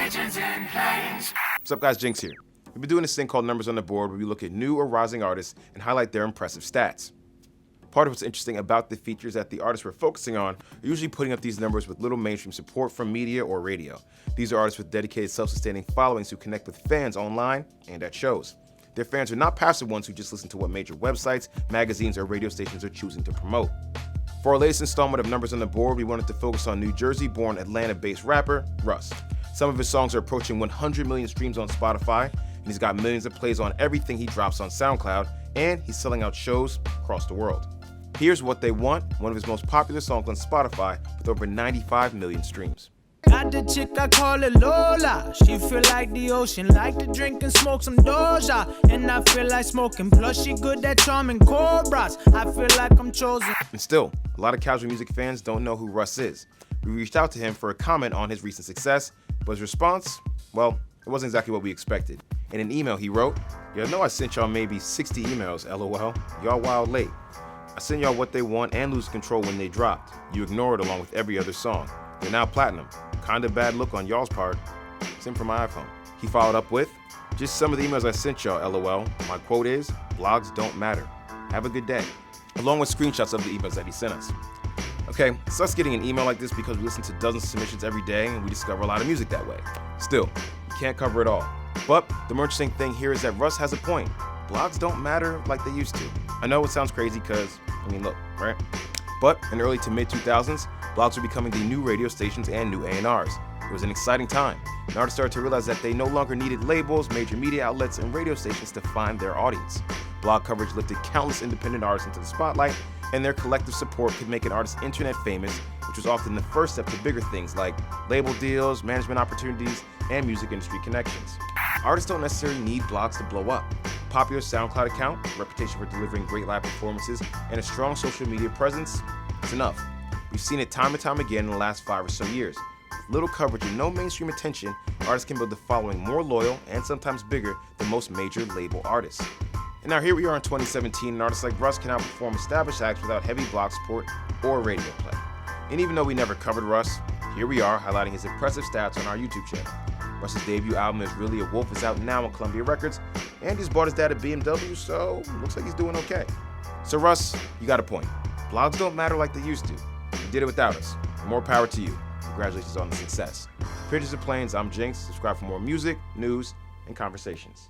What's up, guys? Jinx here. We've been doing this thing called Numbers on the Board, where we look at new or rising artists and highlight their impressive stats. Part of what's interesting about the features that the artists we're focusing on are usually putting up these numbers with little mainstream support from media or radio. These are artists with dedicated, self-sustaining followings who connect with fans online and at shows. Their fans are not passive ones who just listen to what major websites, magazines, or radio stations are choosing to promote. For our latest installment of Numbers on the Board, we wanted to focus on New Jersey-born Atlanta-based rapper Russ. Some of his songs are approaching 100 million streams on Spotify, and he's got millions of plays on everything he drops on SoundCloud, and he's selling out shows across the world. Here's What They Want, one of his most popular songs on Spotify with over 95 million streams. Got the chick, I call it Lola. She feel like the ocean, like to drink and smoke some Doja. And I feel like smoking, plus she good at charming cobras. I feel like I'm chosen. And still, a lot of casual music fans don't know who Russ is. We reached out to him for a comment on his recent success, but his response, well, it wasn't exactly what we expected. In an email he wrote, "Y'all know I sent y'all maybe 60 emails, lol. Y'all wild late. I send y'all What They Want and Lose Control when they dropped. You ignore it along with every other song. They're now platinum. Kinda bad look on y'all's part. Sent from my iPhone." He followed up with, "Just some of the emails I sent y'all, lol. My quote is, blogs don't matter. Have a good day." Along with screenshots of the emails that he sent us. Okay, it sucks getting an email like this because we listen to dozens of submissions every day and we discover a lot of music that way. Still, you can't cover it all. But the more interesting thing here is that Russ has a point. Blogs don't matter like they used to. I know it sounds crazy because, look, right? But in early to mid 2000s, blogs were becoming the new radio stations and new A&Rs. It was an exciting time, and artists started to realize that they no longer needed labels, major media outlets, and radio stations to find their audience. Blog coverage lifted countless independent artists into the spotlight, and their collective support could make an artist internet famous, which was often the first step to bigger things like label deals, management opportunities, and music industry connections. Artists don't necessarily need blogs to blow up. A popular SoundCloud account, a reputation for delivering great live performances, and a strong social media presence is enough. We've seen it time and time again in the last 5 or so years. With little coverage and no mainstream attention, artists can build a following more loyal and sometimes bigger than most major label artists. And now here we are in 2017, and artists like Russ can outperform established acts without heavy blog support or radio play. And even though we never covered Russ, here we are highlighting his impressive stats on our YouTube channel. Russ's debut album Is Really a Wolf is out now on Columbia Records, and he's bought his dad a BMW, so looks like he's doing okay. So Russ, you got a point. Blogs don't matter like they used to. You did it without us. More power to you. Congratulations on the success. Pigeons Planes, I'm Jinx. Subscribe for more music, news, and conversations.